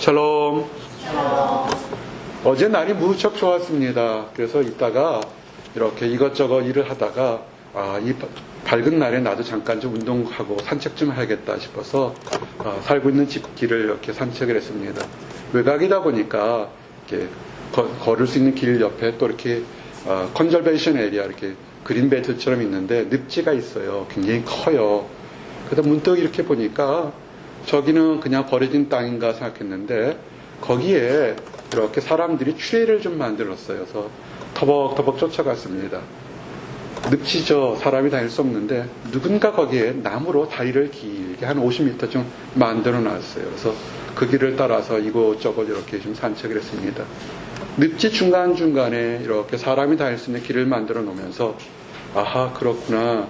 샬롬. 어제 날이 무척 좋았습니다. 그래서 이따가 이렇게 이것저것 일을 하다가 이 밝은 날에 나도 잠깐 좀 운동하고 산책 좀 해야겠다 싶어서 살고 있는 집 길을 이렇게 산책을 했습니다. 외곽이다 보니까 이렇게 걸을 수 있는 길 옆에 또 이렇게 컨저베이션 에리아 이렇게 그린벨트처럼 있는데 늪지가 있어요. 굉장히 커요. 그래서 문득 이렇게 보니까 저기는 그냥 버려진 땅인가 생각했는데 거기에 이렇게 사람들이 트레일을 좀 만들었어요. 그래서 터벅터벅 쫓아갔습니다. 늪지죠. 사람이 다닐 수 없는데 누군가 거기에 나무로 다리를 길게 한 50m 좀 만들어 놨어요. 그래서 그 길을 따라서 이곳저곳 이렇게 좀 산책을 했습니다. 늪지 중간중간에 이렇게 사람이 다닐 수 있는 길을 만들어 놓으면서 아하, 그렇구나.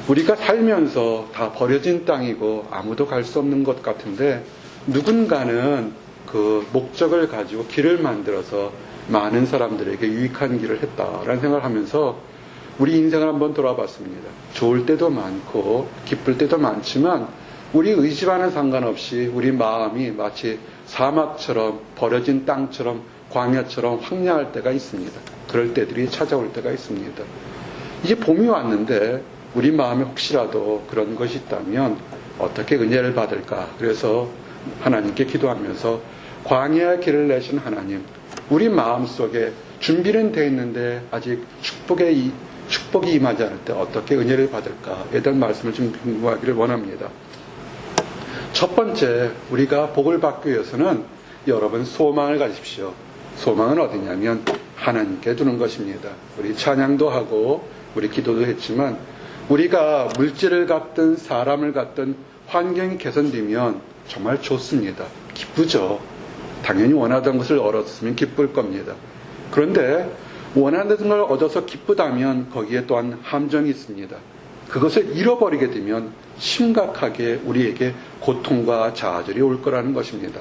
우리가 살면서 다 버려진 땅이고 아무도 갈 수 없는 것 같은데 누군가는 그 목적을 가지고 길을 만들어서 많은 사람들에게 유익한 길을 했다라는 생각을 하면서 우리 인생을 한번 돌아봤습니다. 좋을 때도 많고 기쁠 때도 많지만 우리 의지와는 상관없이 우리 마음이 마치 사막처럼 버려진 땅처럼 광야처럼 황량할 때가 있습니다. 그럴 때들이 찾아올 때가 있습니다. 이제 봄이 왔는데 우리 마음에 혹시라도 그런 것이 있다면 어떻게 은혜를 받을까? 그래서 하나님께 기도하면서 광야의 길을 내신 하나님, 우리 마음속에 준비는 되어 있는데 아직 축복이 임하지 않을 때 어떻게 은혜를 받을까에 대한 말씀을 좀 공부하기를 원합니다. 첫 번째, 우리가 복을 받기 위해서는 여러분 소망을 가지십시오. 소망은 어디냐면 하나님께 두는 것입니다. 우리 찬양도 하고 우리 기도도 했지만 우리가 물질을 갖든 사람을 갖든 환경이 개선되면 정말 좋습니다. 기쁘죠. 당연히 원하던 것을 얻었으면 기쁠 겁니다. 그런데 원하는 걸 얻어서 기쁘다면 거기에 또한 함정이 있습니다. 그것을 잃어버리게 되면 심각하게 우리에게 고통과 좌절이 올 거라는 것입니다.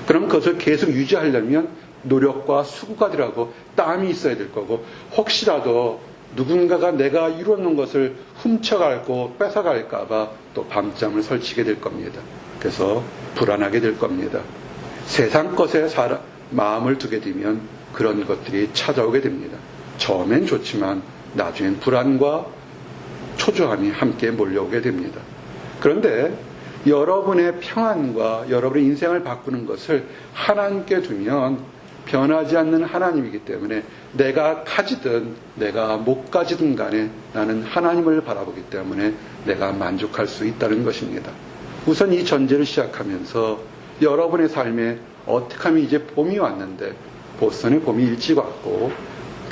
그럼 그것을 계속 유지하려면 노력과 수고가 들어가고 땀이 있어야 될 거고 혹시라도 누군가가 내가 이루어놓은 것을 훔쳐갈고 뺏어갈까봐 또 밤잠을 설치게 될 겁니다. 그래서 불안하게 될 겁니다. 세상 것에 마음을 두게 되면 그런 것들이 찾아오게 됩니다. 처음엔 좋지만 나중엔 불안과 초조함이 함께 몰려오게 됩니다. 그런데 여러분의 평안과 여러분의 인생을 바꾸는 것을 하나님께 두면 변하지 않는 하나님이기 때문에 내가 가지든 내가 못 가지든 간에 나는 하나님을 바라보기 때문에 내가 만족할 수 있다는 것입니다. 우선 이 전제를 시작하면서 여러분의 삶에 어떻게 하면 이제 봄이 왔는데 보스턴에 봄이 일찍 왔고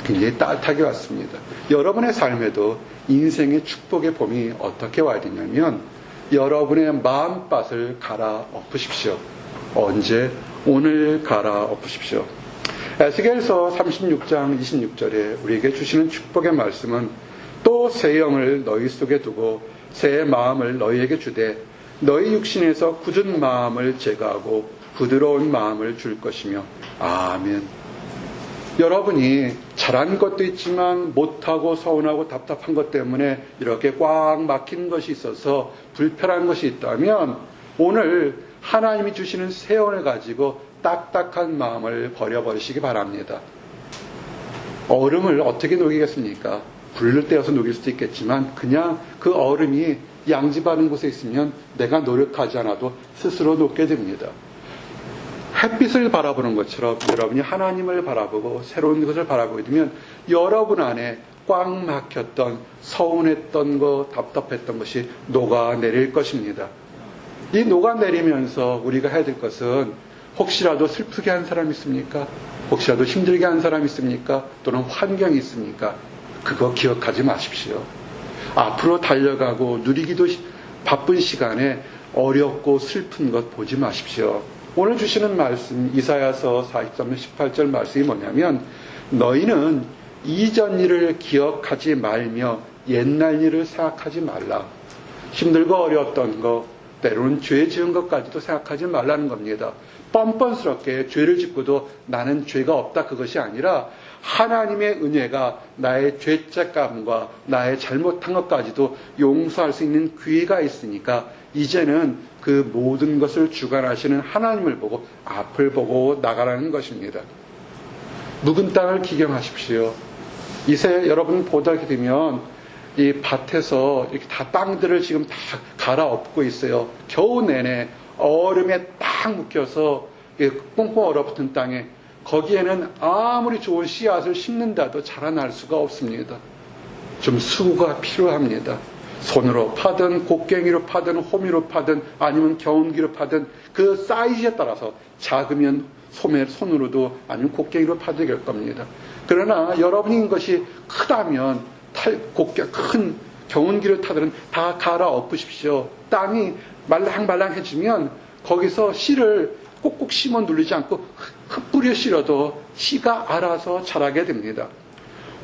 굉장히 따뜻하게 왔습니다. 여러분의 삶에도 인생의 축복의 봄이 어떻게 와야 되냐면 여러분의 마음밭을 갈아 엎으십시오. 언제? 오늘 갈아 엎으십시오. 에스겔서 36장 26절에 우리에게 주시는 축복의 말씀은 또 새 영을 너희 속에 두고 새 마음을 너희에게 주되 너희 육신에서 굳은 마음을 제거하고 부드러운 마음을 줄 것이며 아멘. 여러분이 잘한 것도 있지만 못하고 서운하고 답답한 것 때문에 이렇게 꽉 막힌 것이 있어서 불편한 것이 있다면 오늘 하나님이 주시는 새 영을 가지고 딱딱한 마음을 버려버리시기 바랍니다. 얼음을 어떻게 녹이겠습니까? 불을 떼어서 녹일 수도 있겠지만 그냥 그 얼음이 양지바른 곳에 있으면 내가 노력하지 않아도 스스로 녹게 됩니다. 햇빛을 바라보는 것처럼 여러분이 하나님을 바라보고 새로운 것을 바라보게 되면 여러분 안에 꽉 막혔던 서운했던 것, 답답했던 것이 녹아내릴 것입니다. 이 녹아내리면서 우리가 해야 될 것은 혹시라도 슬프게 한 사람 있습니까? 혹시라도 힘들게 한 사람 있습니까? 또는 환경이 있습니까? 그거 기억하지 마십시오. 앞으로 달려가고 누리기도 바쁜 시간에 어렵고 슬픈 것 보지 마십시오. 오늘 주시는 말씀 이사야서 43장 18절 말씀이 뭐냐면 너희는 이전 일을 기억하지 말며 옛날 일을 생각하지 말라. 힘들고 어려웠던 것, 때로는 죄 지은 것까지도 생각하지 말라는 겁니다. 뻔뻔스럽게 죄를 짓고도 나는 죄가 없다 그것이 아니라 하나님의 은혜가 나의 죄책감과 나의 잘못한 것까지도 용서할 수 있는 기회가 있으니까 이제는 그 모든 것을 주관하시는 하나님을 보고 앞을 보고 나가라는 것입니다. 묵은 땅을 기경하십시오. 이새 여러분 보게 되면 이 밭에서 이렇게 다 땅들을 지금 다 갈아엎고 있어요. 겨우 내내 얼음에 딱 묶여서 꽁꽁 얼어붙은 땅에, 거기에는 아무리 좋은 씨앗을 심는다도 자라날 수가 없습니다. 좀 수고가 필요합니다. 손으로 파든 곡괭이로 파든 호미로 파든 아니면 경운기로 파든 그 사이즈에 따라서 작으면 손으로도 아니면 곡괭이로 파도 될 겁니다. 그러나 여러분인 것이 크다면 큰 경운기를 타든 다 갈아 엎으십시오. 땅이 말랑말랑해지면 거기서 씨를 꼭꼭 심어 누르지 않고 흩뿌려 실어도 씨가 알아서 자라게 됩니다.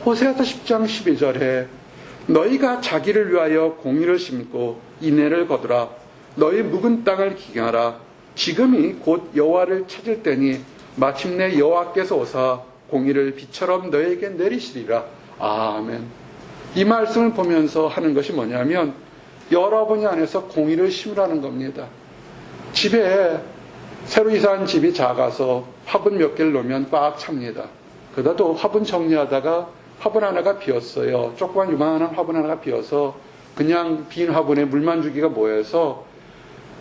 호세아서 10장 12절에 너희가 자기를 위하여 공의를 심고 인애를 거두라. 너희 묵은 땅을 기경하라. 지금이 곧 여호와를 찾을 때니 마침내 여호와께서 오사 공의를 비처럼 너희에게 내리시리라. 아멘. 이 말씀을 보면서 하는 것이 뭐냐면 여러분이 안에서 공의를 심으라는 겁니다. 집에 새로 이사한 집이 작아서 화분 몇 개를 놓으면 꽉 찹니다. 그러다도 화분 정리하다가 화분 하나가 비었어요. 조그만 요만한 화분 하나가 비어서 그냥 빈 화분에 물만 주기가 뭐해서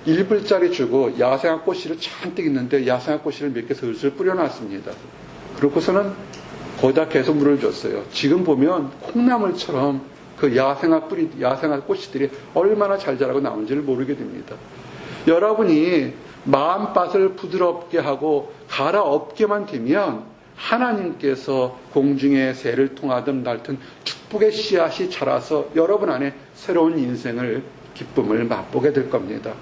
1불짜리 주고 야생화 꽃씨를 잔뜩 있는데 야생화 꽃씨를 몇 개 슬슬 뿌려놨습니다. 그러고서는 거기다 계속 물을 줬어요. 지금 보면 콩나물처럼 그 야생화 꽃씨들이 얼마나 잘 자라고 나오는지를 모르게 됩니다. 여러분이 마음밭을 부드럽게 하고 갈아엎게만 되면 하나님께서 공중의 새를 통하든 날든 축복의 씨앗이 자라서 여러분 안에 새로운 인생을, 기쁨을 맛보게 될 겁니다.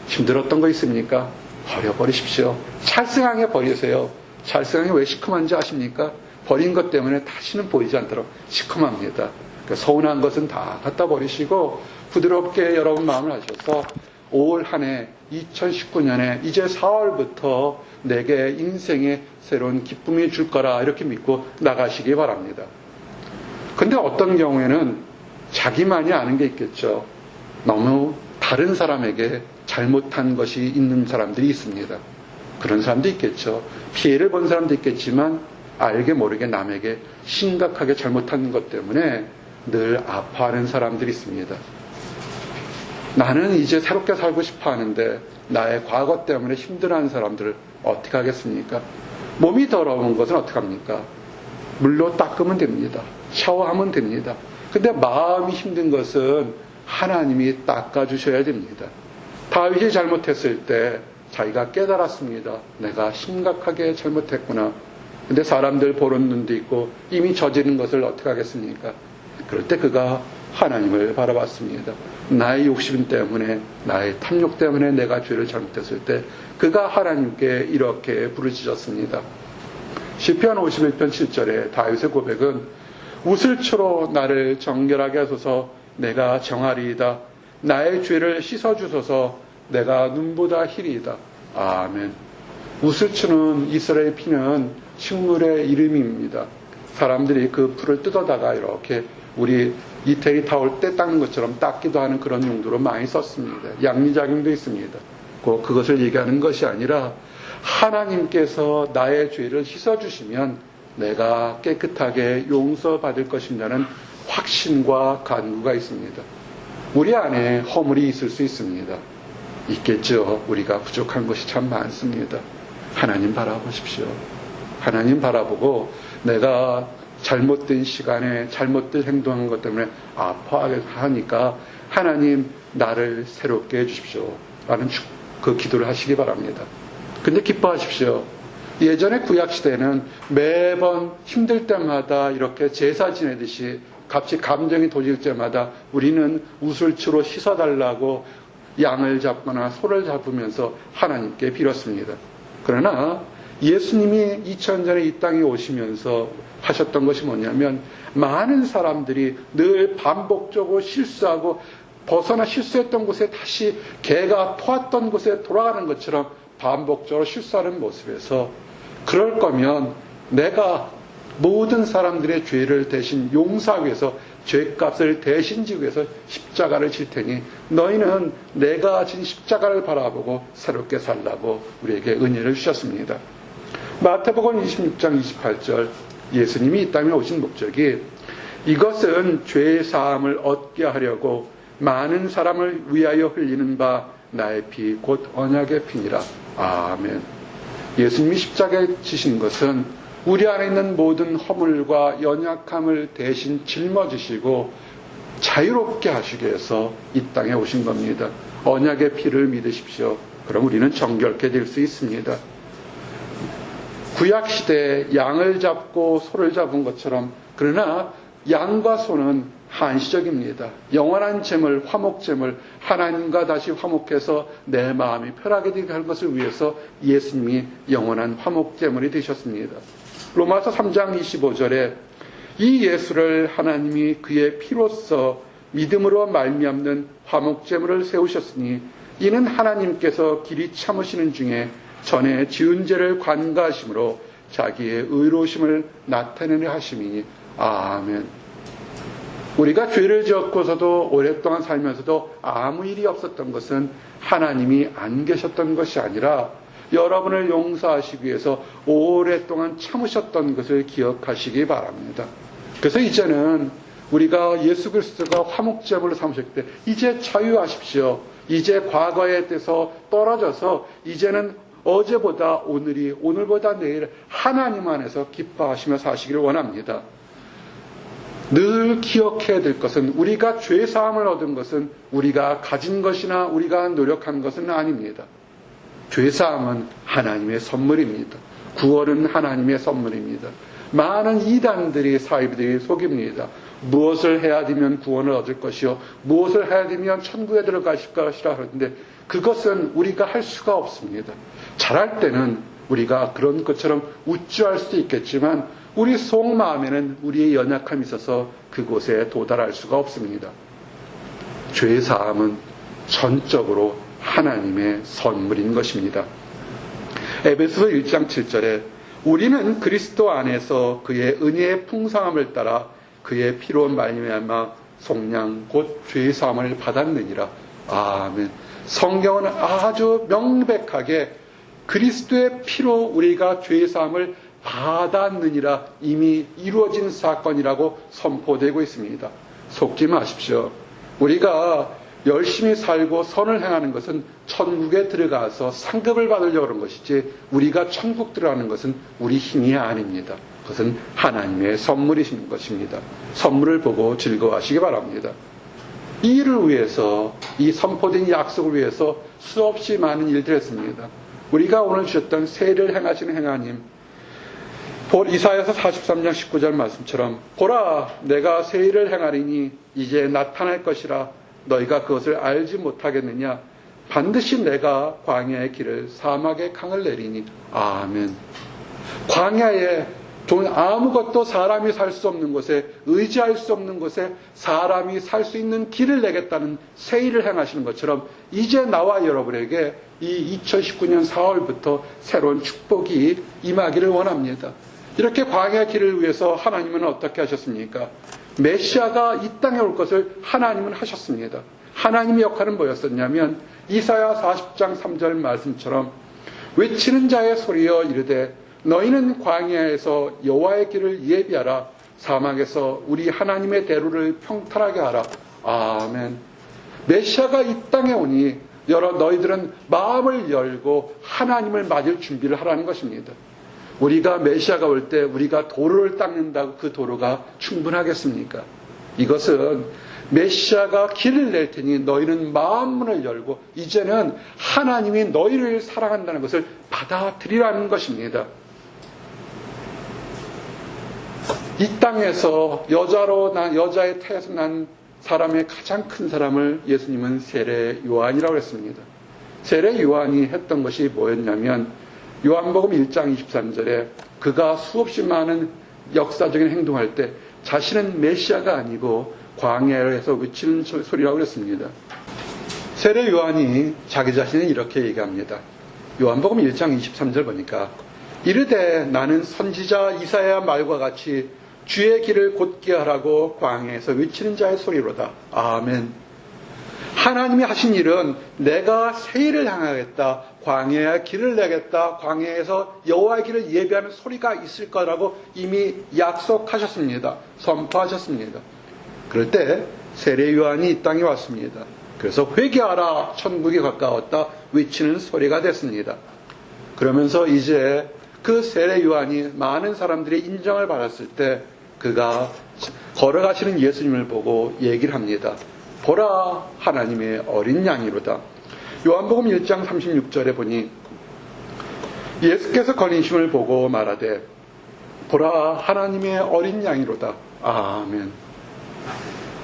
힘들었던 거 있습니까? 버려버리십시오. 찰생하게 버리세요. 찰생하게 왜 시커먼지 아십니까? 버린 것 때문에 다시는 보이지 않도록 시커멉니다. 그러니까 서운한 것은 다 갖다 버리시고 부드럽게 여러분 마음을 하셔서 올 한 해 2019년에 이제 4월부터 내게 인생에 새로운 기쁨이 줄 거라 이렇게 믿고 나가시기 바랍니다. 근데 어떤 경우에는 자기만이 아는 게 있겠죠. 너무 다른 사람에게 잘못한 것이 있는 사람들이 있습니다. 그런 사람도 있겠죠. 피해를 본 사람도 있겠지만 알게 모르게 남에게 심각하게 잘못한 것 때문에 늘 아파하는 사람들이 있습니다. 나는 이제 새롭게 살고 싶어 하는데 나의 과거 때문에 힘들어하는 사람들을 어떻게 하겠습니까? 몸이 더러운 것은 어떻게 합니까? 물로 닦으면 됩니다. 샤워하면 됩니다. 근데 마음이 힘든 것은 하나님이 닦아주셔야 됩니다. 다윗이 잘못했을 때 자기가 깨달았습니다. 내가 심각하게 잘못했구나. 근데 사람들 보는 눈도 있고 이미 저지른 것을 어떻게 하겠습니까? 그럴 때 그가 하나님을 바라봤습니다. 나의 욕심 때문에, 나의 탐욕 때문에 내가 죄를 잘못했을 때 그가 하나님께 이렇게 부르짖었습니다. 시편 51편 7절에 다윗의 고백은 우슬초로 나를 정결하게 하소서 내가 정하리이다. 나의 죄를 씻어주소서 내가 눈보다 희리이다. 아멘. 우슬초는 이스라엘 피는 식물의 이름입니다. 사람들이 그 풀을 뜯어다가 이렇게 우리 이태리 타올 때 닦는 것처럼 닦기도 하는 그런 용도로 많이 썼습니다. 양리작용도 있습니다. 그것을 얘기하는 것이 아니라 하나님께서 나의 죄를 씻어주시면 내가 깨끗하게 용서받을 것이라는 확신과 간구가 있습니다. 우리 안에 허물이 있을 수 있습니다. 있겠죠. 우리가 부족한 것이 참 많습니다. 하나님 바라보십시오. 하나님 바라보고 내가 잘못된 시간에 잘못된 행동한 것 때문에 아파하니까 하나님 나를 새롭게 해주십시오 라는 그 기도를 하시기 바랍니다. 근데 기뻐하십시오. 예전에 구약시대에는 매번 힘들 때마다 이렇게 제사 지내듯이 갑자기 감정이 도질 때마다 우리는 우슬초로 씻어달라고 양을 잡거나 소를 잡으면서 하나님께 빌었습니다. 그러나 예수님이 2000년에 이 땅에 오시면서 하셨던 것이 뭐냐면 많은 사람들이 늘 반복적으로 실수하고 벗어나 실수했던 곳에 다시 개가 토했던 곳에 돌아가는 것처럼 반복적으로 실수하는 모습에서 그럴 거면 내가 모든 사람들의 죄를 대신 용서하기 위해서 죄값을 대신 지기 위해서 십자가를 질 테니 너희는 내가 진 십자가를 바라보고 새롭게 살라고 우리에게 은혜를 주셨습니다. 마태복음 26장 28절 예수님이 이 땅에 오신 목적이 이것은 죄 사함을 얻게 하려고 많은 사람을 위하여 흘리는 바 나의 피 곧 언약의 피니라. 아멘. 예수님이 십자가에 지신 것은 우리 안에 있는 모든 허물과 연약함을 대신 짊어지시고 자유롭게 하시기 위해서 이 땅에 오신 겁니다. 언약의 피를 믿으십시오. 그럼 우리는 정결케 될 수 있습니다. 구약시대에 양을 잡고 소를 잡은 것처럼, 그러나 양과 소는 한시적입니다. 영원한 재물, 화목재물, 하나님과 다시 화목해서 내 마음이 편하게 되게 할 것을 위해서 예수님이 영원한 화목재물이 되셨습니다. 로마서 3장 25절에 이 예수를 하나님이 그의 피로써 믿음으로 말미암는 화목제물을 세우셨으니 이는 하나님께서 길이 참으시는 중에 전에 지은 죄를 관가하심으로 자기의 의로우심을 나타내려 하심이니. 아멘. 우리가 죄를 지었고서도 오랫동안 살면서도 아무 일이 없었던 것은 하나님이 안 계셨던 것이 아니라 여러분을 용서하시기 위해서 오랫동안 참으셨던 것을 기억하시기 바랍니다. 그래서 이제는 우리가 예수 그리스도가 화목제물을 삼으셨기 때문에 이제 자유하십시오. 이제 과거에 대해서 떨어져서 이제는 어제보다 오늘이, 오늘보다 내일 하나님 안에서 기뻐하시며 사시기를 원합니다. 늘 기억해야 될 것은 우리가 죄사함을 얻은 것은 우리가 가진 것이나 우리가 노력한 것은 아닙니다. 죄사함은 하나님의 선물입니다. 구원은 하나님의 선물입니다. 많은 이단들이 사이비들이 속입니다. 무엇을 해야 되면 구원을 얻을 것이요 무엇을 해야 되면 천국에 들어가실 것이라 하는데 그것은 우리가 할 수가 없습니다. 잘할 때는 우리가 그런 것처럼 우쭐할 수도 있겠지만 우리 속마음에는 우리의 연약함이 있어서 그곳에 도달할 수가 없습니다. 죄사함은 전적으로 하나님의 선물인 것입니다. 에베소서 1장 7절에 우리는 그리스도 안에서 그의 은혜의 풍성함을 따라 그의 피로 말미암아 속량 곧 죄사함을 받았느니라. 아멘. 성경은 아주 명백하게 그리스도의 피로 우리가 죄사함을 받았느니라 이미 이루어진 사건이라고 선포되고 있습니다. 속지 마십시오. 우리가 열심히 살고 선을 행하는 것은 천국에 들어가서 상급을 받으려고 하는 것이지 우리가 천국 들어가는 것은 우리 힘이 아닙니다. 그것은 하나님의 선물이신 것입니다. 선물을 보고 즐거워하시기 바랍니다. 이 일을 위해서, 이 선포된 약속을 위해서 수없이 많은 일들을 했습니다. 우리가 오늘 주셨던 세일을 행하시는 하나님, 이사야서 43장 19절 말씀처럼 보라 내가 세일을 행하리니 이제 나타날 것이라 너희가 그것을 알지 못하겠느냐. 반드시 내가 광야의 길을 사막의 강을 내리니. 아멘. 광야에 아무것도 사람이 살 수 없는 곳에, 의지할 수 없는 곳에 사람이 살 수 있는 길을 내겠다는 세일을 행하시는 것처럼 이제 나와 여러분에게 이 2019년 4월부터 새로운 축복이 임하기를 원합니다. 이렇게 광야 길을 위해서 하나님은 어떻게 하셨습니까? 메시아가 이 땅에 올 것을 하나님은 하셨습니다. 하나님의 역할은 뭐였었냐면 이사야 40장 3절 말씀처럼 외치는 자의 소리여 이르되 너희는 광야에서 여호와의 길을 예비하라. 사막에서 우리 하나님의 대로를 평탄하게 하라. 아멘. 메시아가 이 땅에 오니 너희들은 마음을 열고 하나님을 맞을 준비를 하라는 것입니다. 우리가 메시아가 올 때 우리가 도로를 닦는다고 그 도로가 충분하겠습니까? 이것은 메시아가 길을 낼 테니 너희는 마음문을 열고 이제는 하나님이 너희를 사랑한다는 것을 받아들이라는 것입니다. 이 땅에서 여자의 태에서 난 사람의 가장 큰 사람을 예수님은 세례 요한이라고 했습니다. 세례 요한이 했던 것이 뭐였냐면 요한복음 1장 23절에 그가 수없이 많은 역사적인 행동할 때 자신은 메시아가 아니고 광야에서 외치는 소리라고 그랬습니다. 세례 요한이 자기 자신을 이렇게 얘기합니다. 요한복음 1장 23절 보니까 이르되 나는 선지자 이사야 말과 같이 주의 길을 곧게 하라고 광야에서 외치는 자의 소리로다. 아멘. 하나님이 하신 일은 내가 새 일을 향하겠다, 광야에 길을 내겠다, 광야에서 여호와의 길을 예비하는 소리가 있을 거라고 이미 약속하셨습니다. 선포하셨습니다. 그럴 때 세례 요한이 이 땅에 왔습니다. 그래서 회개하라, 천국이 가까웠다 외치는 소리가 됐습니다. 그러면서 이제 그 세례 요한이 많은 사람들의 인정을 받았을 때 그가 걸어가시는 예수님을 보고 얘기를 합니다. 보라, 하나님의 어린 양이로다. 요한복음 1장 36절에 보니 예수께서 걸리심을 보고 말하되 보라, 하나님의 어린 양이로다. 아멘.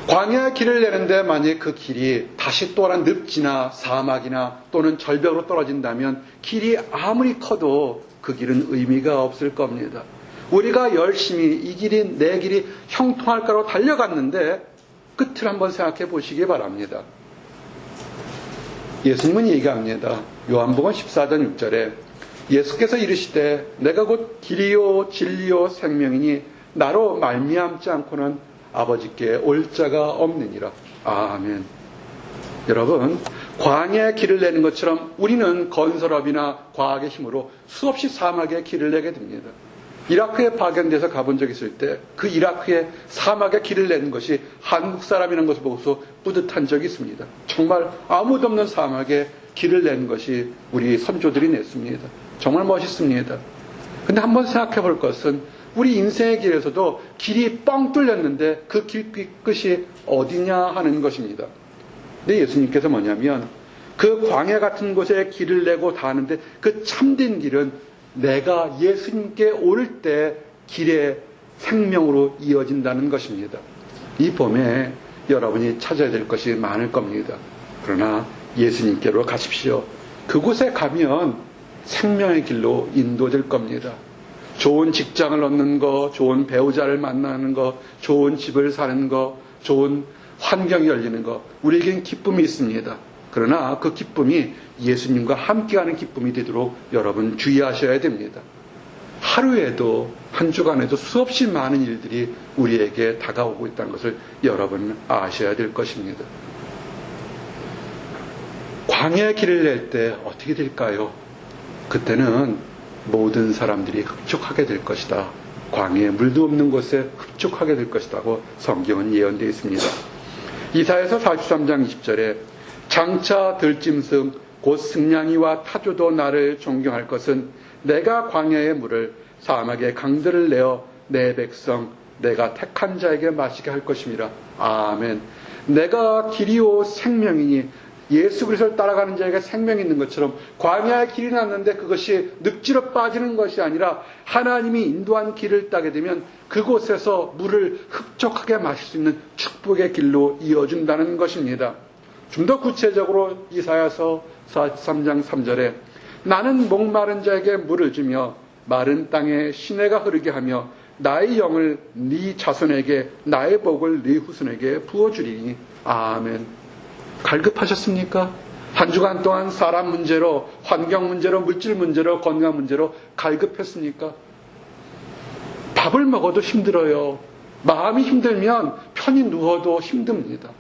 광야의 길을 내는데 만약 그 길이 다시 또한 늪지나 사막이나 또는 절벽으로 떨어진다면 길이 아무리 커도 그 길은 의미가 없을 겁니다. 우리가 열심히 이 길이 내 길이 형통할까로 달려갔는데 끝을 한번 생각해 보시기 바랍니다. 예수님은 얘기합니다. 요한복음 14장 6절에 예수께서 이르시되 내가 곧 길이요 진리요 생명이니 나로 말미암지 않고는 아버지께 올 자가 없느니라. 아멘. 여러분, 광야의 길을 내는 것처럼 우리는 건설업이나 과학의 힘으로 수없이 사막에 길을 내게 됩니다. 이라크에 파견돼서 가본 적이 있을 때 그 이라크의 사막에 길을 내는 것이 한국 사람이라는 것을 보고서 뿌듯한 적이 있습니다. 정말 아무도 없는 사막에 길을 내는 것이 우리 선조들이 냈습니다. 정말 멋있습니다. 근데 한번 생각해 볼 것은 우리 인생의 길에서도 길이 뻥 뚫렸는데 그 길 끝이 어디냐 하는 것입니다. 근데 예수님께서 뭐냐면 그 광야 같은 곳에 길을 내고 다하는데 그 참된 길은 내가 예수님께 올 때 길의 생명으로 이어진다는 것입니다. 이 봄에 여러분이 찾아야 될 것이 많을 겁니다. 그러나 예수님께로 가십시오. 그곳에 가면 생명의 길로 인도될 겁니다. 좋은 직장을 얻는 거, 좋은 배우자를 만나는 거, 좋은 집을 사는 거, 좋은 환경이 열리는 거, 우리에겐 기쁨이 있습니다. 그러나 그 기쁨이 예수님과 함께하는 기쁨이 되도록 여러분 주의하셔야 됩니다. 하루에도 한 주간에도 수없이 많은 일들이 우리에게 다가오고 있다는 것을 여러분 아셔야 될 것입니다. 광야의 길을 낼 때 어떻게 될까요? 그때는 모든 사람들이 흡족하게 될 것이다. 광야에 물도 없는 곳에 흡족하게 될 것이라고 성경은 예언되어 있습니다. 이사야서 43장 20절에 장차 들짐승 곧 승냥이와 타조도 나를 존경할 것은 내가 광야의 물을 사막의 강들을 내어 내 백성 내가 택한 자에게 마시게 할 것임이라. 아멘. 내가 길이요 생명이니 예수 그리스도를 따라가는 자에게 생명이 있는 것처럼 광야의 길이 났는데 그것이 늪지로 빠지는 것이 아니라 하나님이 인도한 길을 따게 되면 그곳에서 물을 흡족하게 마실 수 있는 축복의 길로 이어준다는 것입니다. 좀 더 구체적으로 이사야서 43장 3절에 나는 목마른 자에게 물을 주며 마른 땅에 시내가 흐르게 하며 나의 영을 네 자손에게 나의 복을 네 후손에게 부어주리니. 아멘. 갈급하셨습니까? 한 주간 동안 사람 문제로, 환경 문제로, 물질 문제로, 건강 문제로 갈급했습니까? 밥을 먹어도 힘들어요. 마음이 힘들면 편히 누워도 힘듭니다.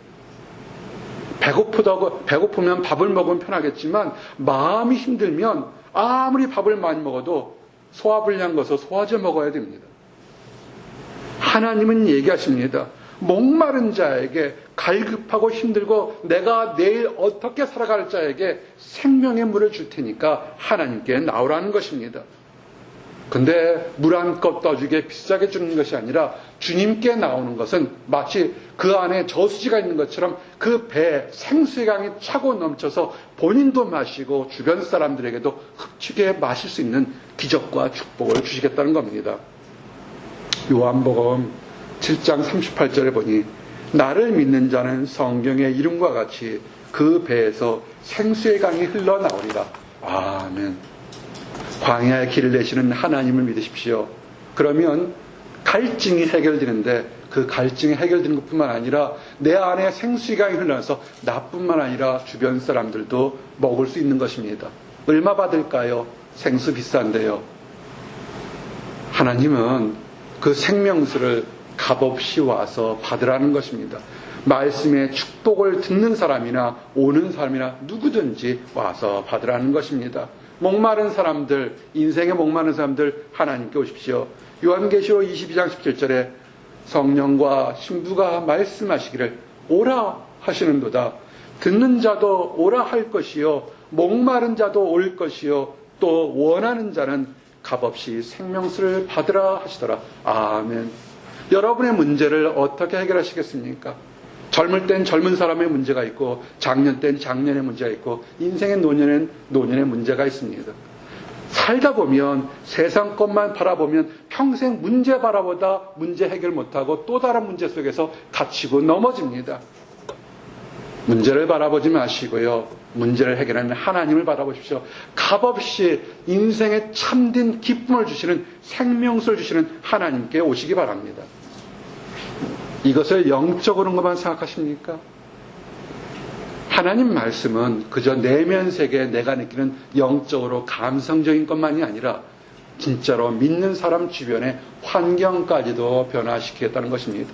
배고프면 밥을 먹으면 편하겠지만 마음이 힘들면 아무리 밥을 많이 먹어도 소화불량 거서 소화제 먹어야 됩니다. 하나님은 얘기하십니다. 목마른 자에게, 갈급하고 힘들고 내가 내일 어떻게 살아갈 자에게 생명의 물을 줄 테니까 하나님께 나오라는 것입니다. 근데 물 한 컵 떠주게 비싸게 주는 것이 아니라 주님께 나오는 것은 마치 그 안에 저수지가 있는 것처럼 그 배에 생수의 강이 차고 넘쳐서 본인도 마시고 주변 사람들에게도 흡축해 마실 수 있는 기적과 축복을 주시겠다는 겁니다. 요한복음 7장 38절에 보니 나를 믿는 자는 성경의 이름과 같이 그 배에서 생수의 강이 흘러나오리라. 아멘. 광야의 길을 내시는 하나님을 믿으십시오. 그러면 갈증이 해결되는데 그 갈증이 해결되는 것뿐만 아니라 내 안에 생수의 강이 흘러나서 나뿐만 아니라 주변 사람들도 먹을 수 있는 것입니다. 얼마 받을까요? 생수 비싼데요. 하나님은 그 생명수를 값없이 와서 받으라는 것입니다. 말씀의 축복을 듣는 사람이나 오는 사람이나 누구든지 와서 받으라는 것입니다. 목마른 사람들, 인생에 목마른 사람들 하나님께 오십시오. 요한계시록 22장 17절에 성령과 신부가 말씀하시기를 오라 하시는도다. 듣는 자도 오라 할 것이요 목마른 자도 올 것이요 또 원하는 자는 값없이 생명수를 받으라 하시더라. 아멘. 여러분의 문제를 어떻게 해결하시겠습니까? 젊을 땐 젊은 사람의 문제가 있고 장년 땐 장년의 문제가 있고 인생의 노년엔 노년의 문제가 있습니다. 살다 보면 세상 것만 바라보면 평생 문제 바라보다 문제 해결 못하고 또 다른 문제 속에서 갇히고 넘어집니다. 문제를 바라보지 마시고요. 문제를 해결하는 하나님을 바라보십시오. 값없이 인생에 참된 기쁨을 주시는 생명수를 주시는 하나님께 오시기 바랍니다. 이것을 영적으로 것만 생각하십니까? 하나님 말씀은 그저 내면 세계에 내가 느끼는 영적으로 감성적인 것만이 아니라 진짜로 믿는 사람 주변의 환경까지도 변화시키겠다는 것입니다.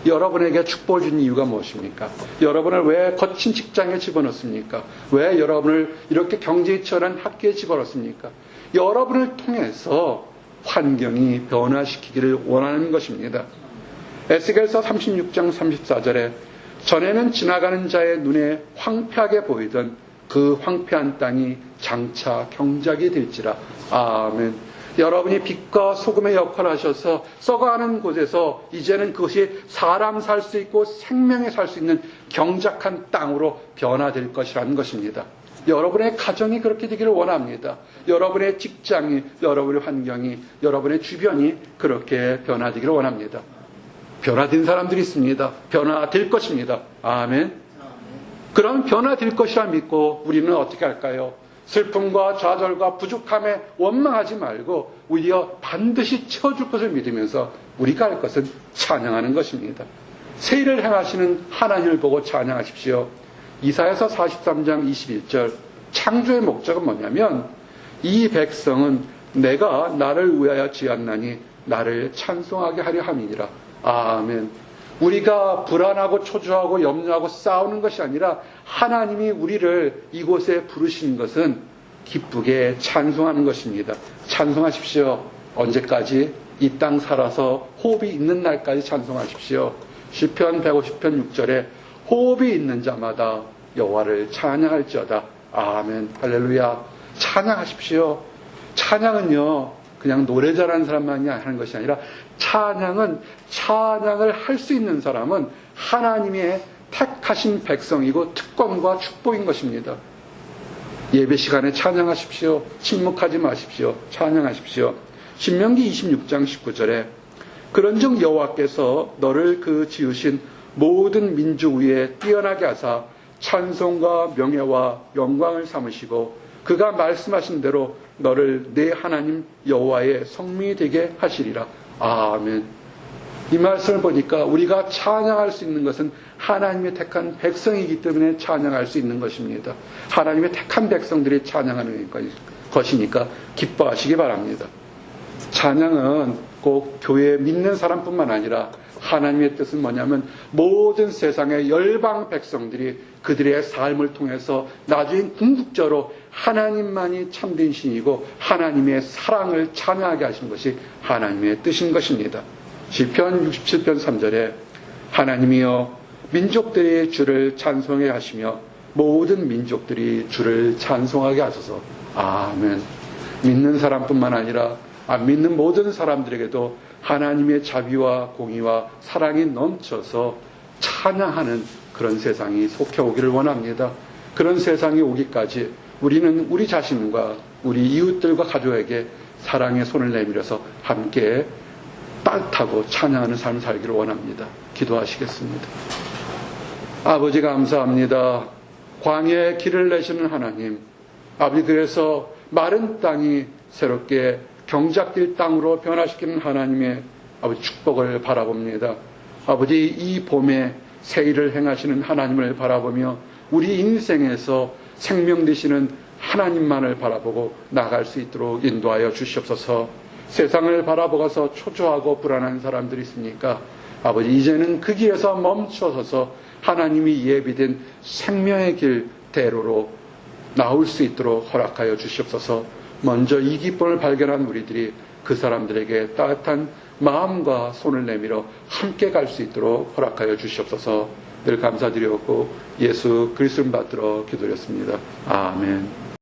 여러분에게 축복을 준 이유가 무엇입니까? 여러분을 왜 거친 직장에 집어넣습니까? 왜 여러분을 이렇게 경제에 치열한 학교에 집어넣습니까? 여러분을 통해서 환경이 변화시키기를 원하는 것입니다. 에스겔서 36장 34절에 전에는 지나가는 자의 눈에 황폐하게 보이던 그 황폐한 땅이 장차 경작이 될지라. 아멘. 여러분이 빛과 소금의 역할을 하셔서 썩어가는 곳에서 이제는 그것이 사람 살 수 있고 생명에 살 수 있는 경작한 땅으로 변화될 것이라는 것입니다. 여러분의 가정이 그렇게 되기를 원합니다. 여러분의 직장이, 여러분의 환경이, 여러분의 주변이 그렇게 변화되기를 원합니다. 변화된 사람들이 있습니다. 변화될 것입니다. 아멘. 그럼 변화될 것이라 믿고 우리는 어떻게 할까요? 슬픔과 좌절과 부족함에 원망하지 말고 오히려 반드시 채워줄 것을 믿으면서 우리가 할 것은 찬양하는 것입니다. 새 일을 행하시는 하나님을 보고 찬양하십시오. 이사야서 43장 21절 창조의 목적은 뭐냐면 이 백성은 내가 나를 위하여 지었나니 나를 찬송하게 하려 함이니라. 아멘. 우리가 불안하고 초조하고 염려하고 싸우는 것이 아니라 하나님이 우리를 이곳에 부르신 것은 기쁘게 찬송하는 것입니다. 찬송하십시오. 언제까지? 이 땅 살아서 호흡이 있는 날까지 찬송하십시오. 시편 150편 6절에 호흡이 있는 자마다 여호와를 찬양할지어다. 아멘. 할렐루야. 찬양하십시오. 찬양은요 그냥 노래 잘하는 사람만이 하는 것이 아니라 찬양을 할 수 있는 사람은 하나님의 택하신 백성이고 특권과 축복인 것입니다. 예배 시간에 찬양하십시오. 침묵하지 마십시오. 찬양하십시오. 신명기 26장 19절에 그런즉 여호와께서 너를 그 지으신 모든 민족 위에 뛰어나게 하사 찬송과 명예와 영광을 삼으시고 그가 말씀하신 대로 너를 내 하나님 여호와의 성민이 되게 하시리라. 아멘. 이 말씀을 보니까 우리가 찬양할 수 있는 것은 하나님의 택한 백성이기 때문에 찬양할 수 있는 것입니다. 하나님의 택한 백성들이 찬양하는 것이니까 기뻐하시기 바랍니다. 찬양은 꼭 교회에 믿는 사람뿐만 아니라 하나님의 뜻은 뭐냐면 모든 세상의 열방 백성들이 그들의 삶을 통해서 나중에 궁극적으로 하나님만이 참된 신이고 하나님의 사랑을 찬양하게 하신 것이 하나님의 뜻인 것입니다. 시편 67편 3절에 하나님이여 민족들이 주를 찬송해 하시며 모든 민족들이 주를 찬송하게 하소서. 아멘. 믿는 사람뿐만 아니라 안 믿는 모든 사람들에게도 하나님의 자비와 공의와 사랑이 넘쳐서 찬양하는 그런 세상이 속해 오기를 원합니다. 그런 세상이 오기까지 우리는 우리 자신과 우리 이웃들과 가족에게 사랑의 손을 내밀어서 함께 따뜻하고 찬양하는 삶을 살기를 원합니다. 기도하시겠습니다. 아버지 감사합니다. 광야에 길을 내시는 하나님, 아버지 그래서 마른 땅이 새롭게 경작될 땅으로 변화시키는 하나님의 아버지 축복을 바라봅니다. 아버지 이 봄에 새 일을 행하시는 하나님을 바라보며 우리 인생에서 생명 되시는 하나님만을 바라보고 나갈 수 있도록 인도하여 주시옵소서. 세상을 바라보고서 초조하고 불안한 사람들이 있습니까? 아버지, 이제는 그 길에서 멈춰서서 하나님이 예비된 생명의 길 대로로 나올 수 있도록 허락하여 주시옵소서. 먼저 이 기쁨을 발견한 우리들이 그 사람들에게 따뜻한 마음과 손을 내밀어 함께 갈 수 있도록 허락하여 주시옵소서. 늘 감사드리옵고 예수 그리스도를 받들어 기도드렸습니다. 아멘.